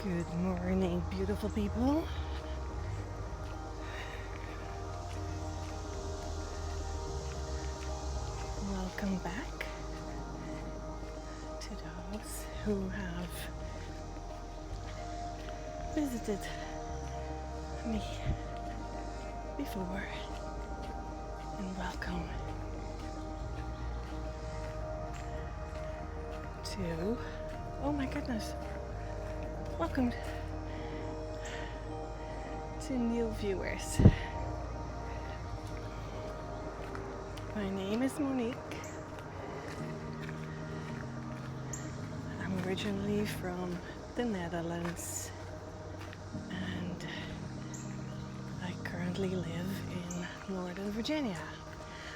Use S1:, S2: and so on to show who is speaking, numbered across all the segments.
S1: Good morning, beautiful people. Welcome back to those who have visited me before, and welcome to, oh my goodness, welcome to new viewers. My name is Monique. I'm originally from the Netherlands, and I currently live in Northern Virginia,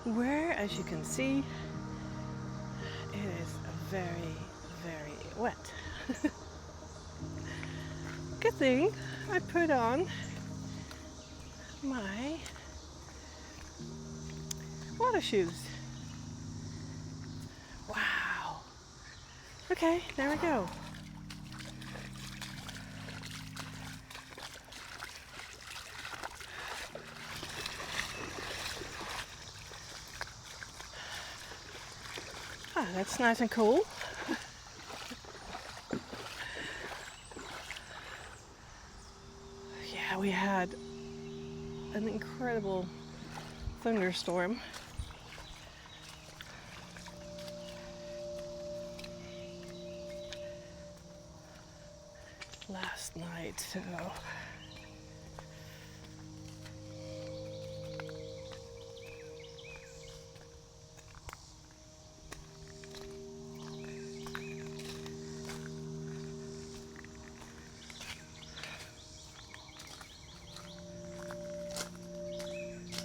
S1: where, as you can see, it is very, very wet. Good thing I put on my water shoes. Wow. Okay, there we go. Ah, that's nice and cool. Yeah, we had an incredible thunderstorm. Last night, so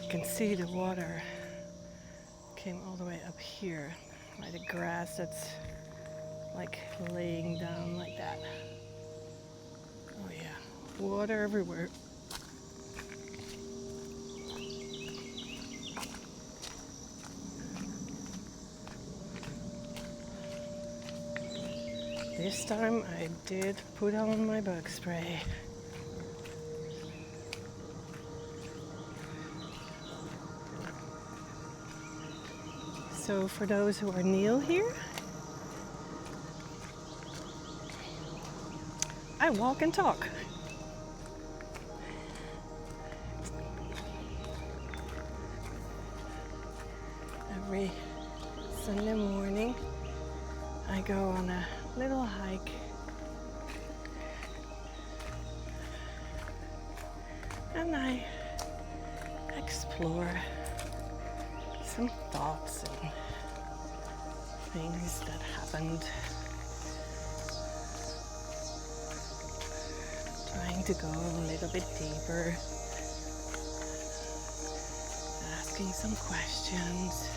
S1: you can see the water came all the way up here, by the grass that's like laying down like that. Oh yeah, water everywhere. This time I did put on my bug spray. So for those who are new here, I walk and talk. Every Sunday morning, I go on a little hike and I explore some thoughts and things that happened, trying to go a little bit deeper, asking some questions.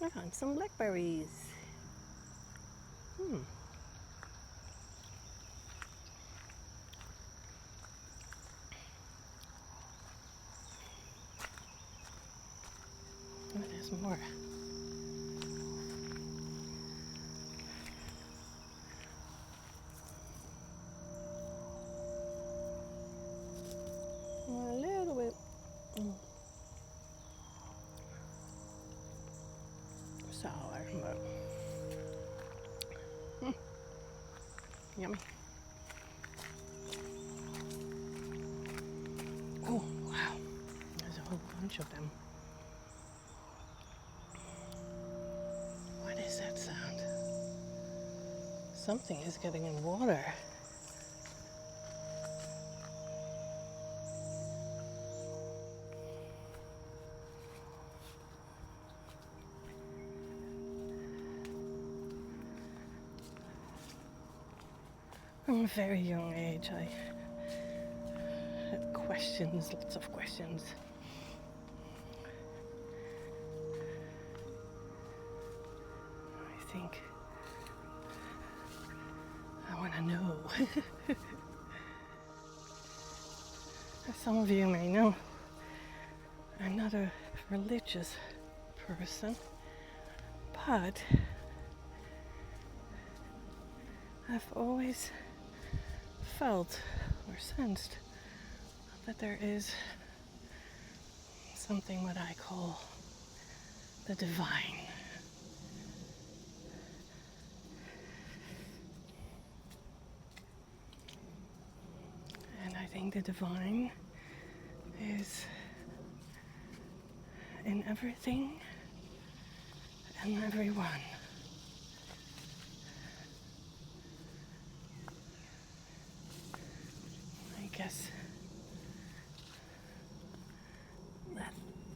S1: I found some blackberries. Oh, there's more. A little bit. Sour, but yummy. Oh, wow. There's a whole bunch of them. What is that sound? Something is getting in water. From a very young age, I had questions, lots of questions. I think I want to know. As some of you may know, I'm not a religious person, but I've always felt or sensed that there is something what I call the divine. And I think the divine is in everything and everyone. I guess that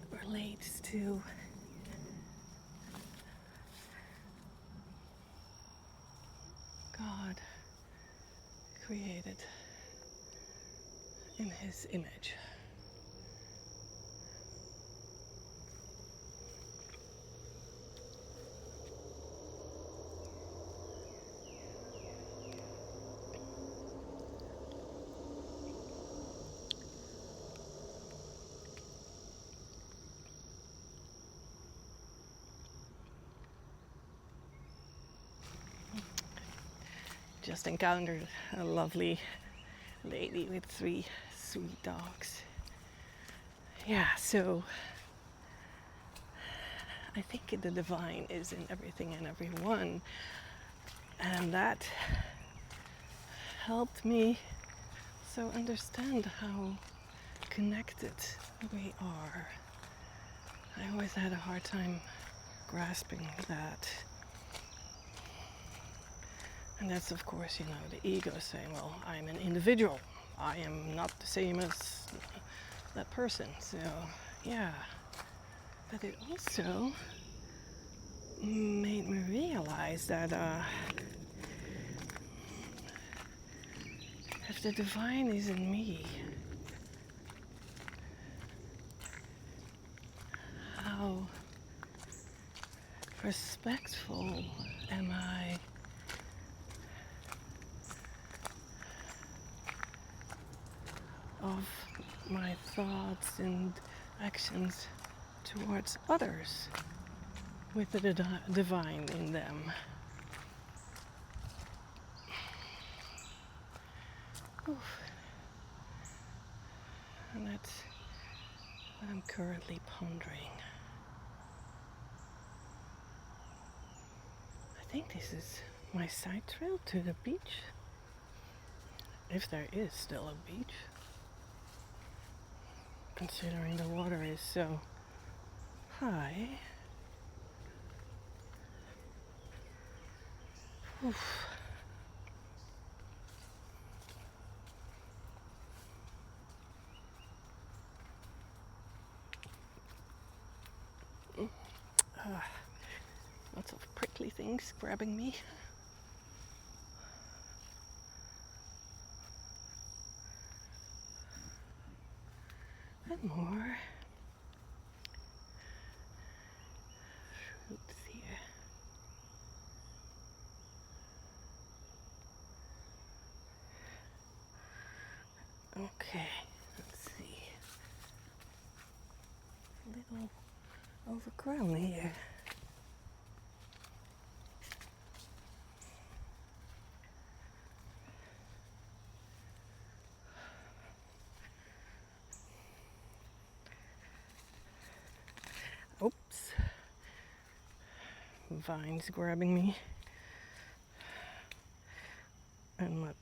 S1: relates to God created in His image. Just encountered a lovely lady with 3 sweet dogs. Yeah, so I think the divine is in everything and everyone, and that helped me so understand how connected we are. I always had a hard time grasping that. And that's, of course, the ego saying, well, I'm an individual. I am not the same as that person. So, yeah. But it also made me realize that if the divine is in me, how respectful am I of my thoughts and actions towards others with the divine in them. Oof. And that's what I'm currently pondering. I think this is my side trail to the beach, if there is still a beach, considering the water is so high. Oof. Lots of prickly things grabbing me. And more fruits here. Okay, let's see. A little overgrown here. Oops. Vines grabbing me. And what?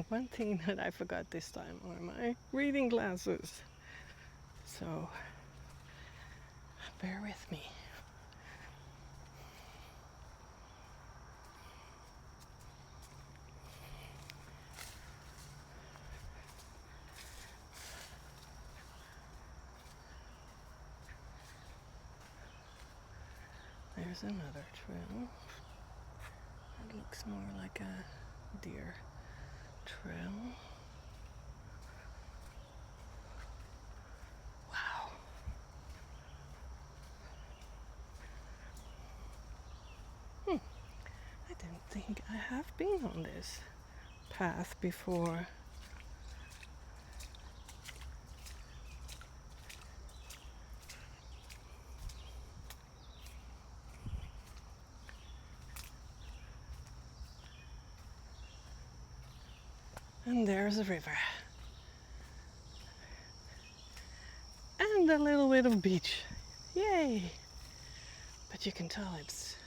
S1: one thing that I forgot this time are my reading glasses. So bear with me. There's another trail. It looks more like a deer trail. Wow. I didn't think I have been on this path before. And there's a river. And a little bit of beach. Yay! But you can tell it's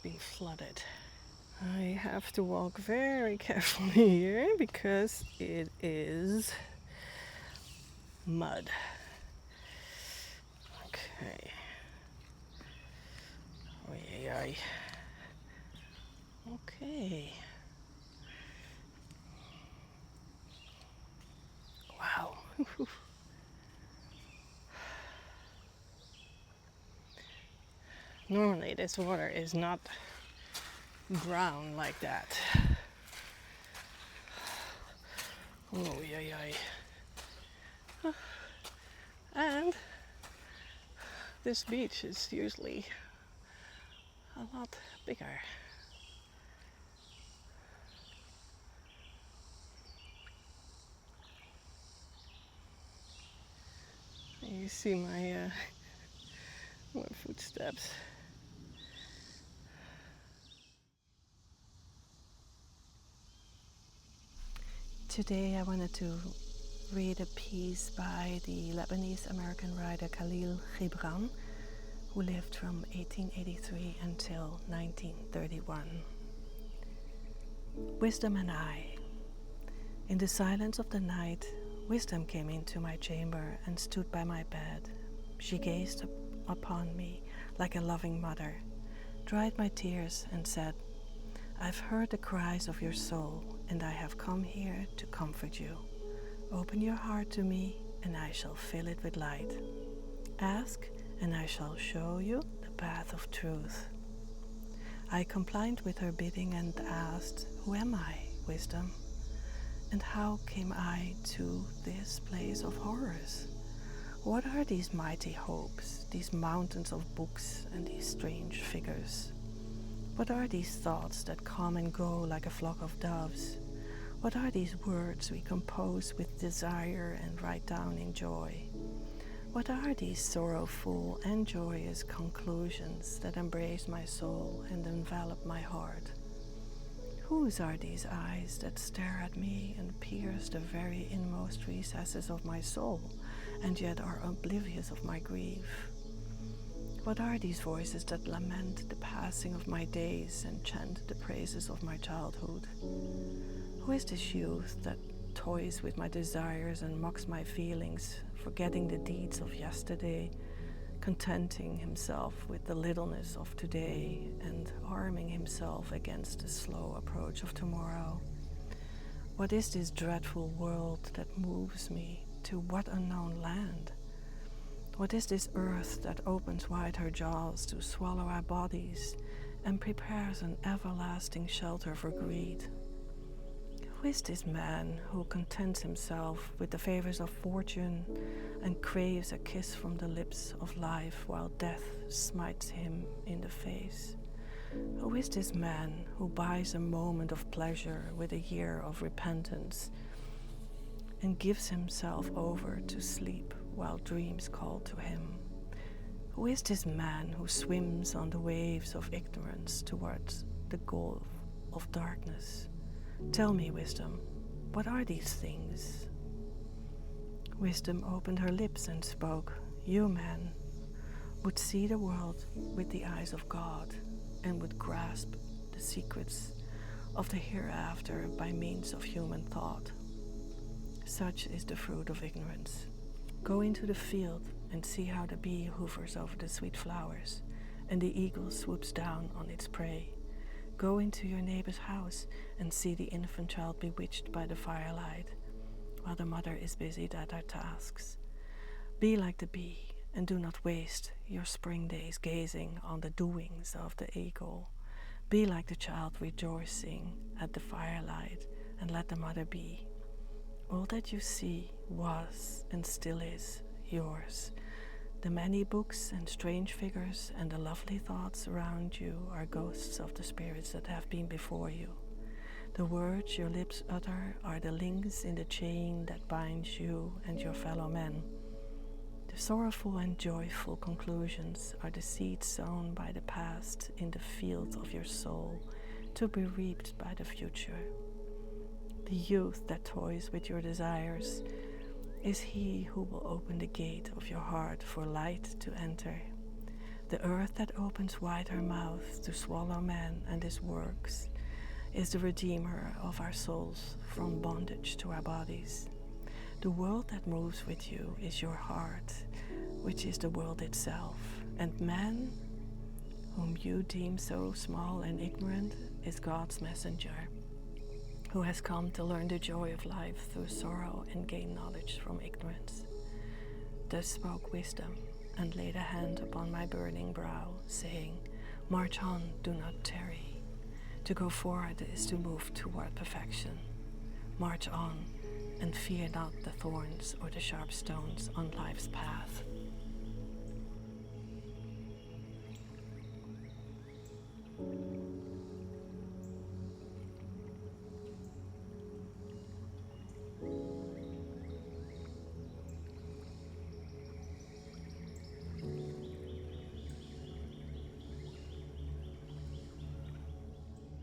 S1: been flooded. I have to walk very carefully here because it is mud. Okay. Oy, oy. Okay. Wow. Normally this water is not brown like that. Oh, yeah. And this beach is usually a lot bigger. You see my footsteps. Today I wanted to read a piece by the Lebanese-American writer Khalil Gibran, who lived from 1883 until 1931. Wisdom and I. In the silence of the night, Wisdom came into my chamber and stood by my bed. She gazed upon me like a loving mother, dried my tears and said, "I've heard the cries of your soul, and I have come here to comfort you. Open your heart to me, and I shall fill it with light. Ask, and I shall show you the path of truth." I complied with her bidding and asked, "Who am I, Wisdom? And how came I to this place of horrors? What are these mighty hopes, these mountains of books, and these strange figures? What are these thoughts that come and go like a flock of doves? What are these words we compose with desire and write down in joy? What are these sorrowful and joyous conclusions that embrace my soul and envelop my heart? Whose are these eyes that stare at me and pierce the very inmost recesses of my soul, and yet are oblivious of my grief? What are these voices that lament the passing of my days and chant the praises of my childhood? Who is this youth that toys with my desires and mocks my feelings, forgetting the deeds of yesterday, contenting himself with the littleness of today, and arming himself against the slow approach of tomorrow? What is this dreadful world that moves me to what unknown land? What is this earth that opens wide her jaws to swallow our bodies and prepares an everlasting shelter for greed? Who is this man who contents himself with the favors of fortune and craves a kiss from the lips of life while death smites him in the face? Who is this man who buys a moment of pleasure with a year of repentance and gives himself over to sleep while dreams call to him? Who is this man who swims on the waves of ignorance towards the gulf of darkness? Tell me, Wisdom, what are these things? Wisdom opened her lips and spoke. You, man, would see the world with the eyes of God and would grasp the secrets of the hereafter by means of human thought. Such is the fruit of ignorance. Go into the field and see how the bee hovers over the sweet flowers, and the eagle swoops down on its prey. Go into your neighbor's house and see the infant child bewitched by the firelight, while the mother is busied at her tasks. Be like the bee, and do not waste your spring days gazing on the doings of the eagle. Be like the child rejoicing at the firelight, and let the mother be. All that you see was and still is yours. The many books and strange figures and the lovely thoughts around you are ghosts of the spirits that have been before you. The words your lips utter are the links in the chain that binds you and your fellow men. The sorrowful and joyful conclusions are the seeds sown by the past in the fields of your soul, to be reaped by the future. The youth that toys with your desires is he who will open the gate of your heart for light to enter. The earth that opens wide her mouth to swallow man and his works is the redeemer of our souls from bondage to our bodies. The world that moves with you is your heart, which is the world itself, and man, whom you deem so small and ignorant, is God's messenger, who has come to learn the joy of life through sorrow and gain knowledge from ignorance. Thus spoke wisdom, and laid a hand upon my burning brow, saying, March on, do not tarry. To go forward is to move toward perfection. March on, and fear not the thorns or the sharp stones on life's path.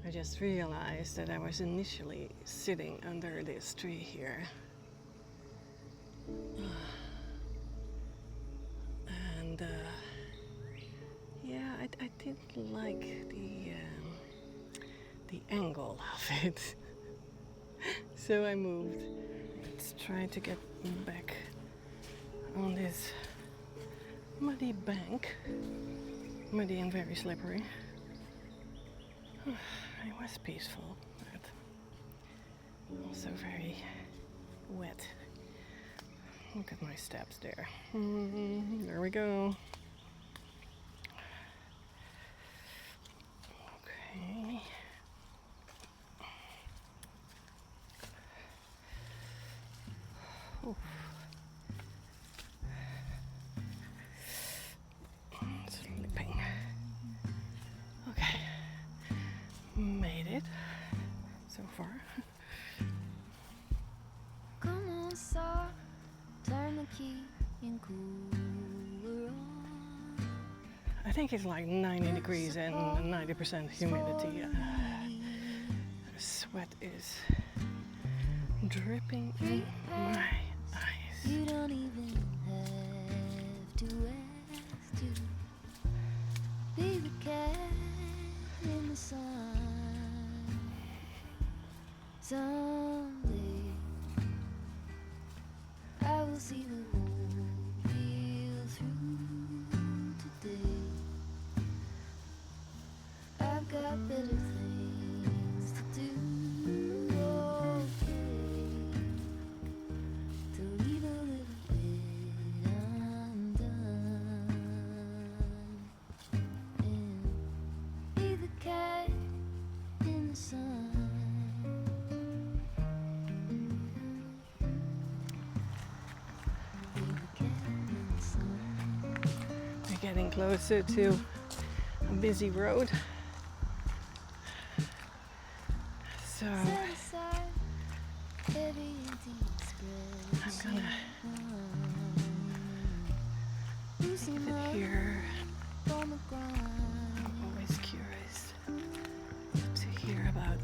S1: I just realized that I was initially sitting under this tree here. And yeah, I didn't like the angle of it. So I moved. Let's try to get back on this muddy bank. Muddy and very slippery. It was peaceful, but also very wet. Look at my steps there. There we go. Okay. Oof. Slipping. Okay. Made it so far.
S2: Come on, sir, turn the key and cooler on.
S1: I think it's like 90 degrees and 90% humidity. Sweat is dripping in my eyes.
S2: You don't even have to ask to be the cat in the sun. Someday I will see the whole deal through today. I've got better things to do. Okay, to leave a little bit undone and be the cat in the sun.
S1: We're getting closer to a busy road. So I'm gonna leave it here. I'm always curious to hear about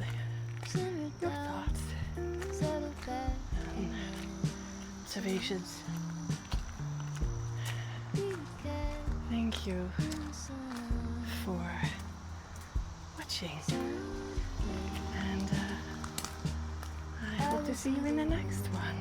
S1: your thoughts and observations. Thank you for watching, and see you in the next one.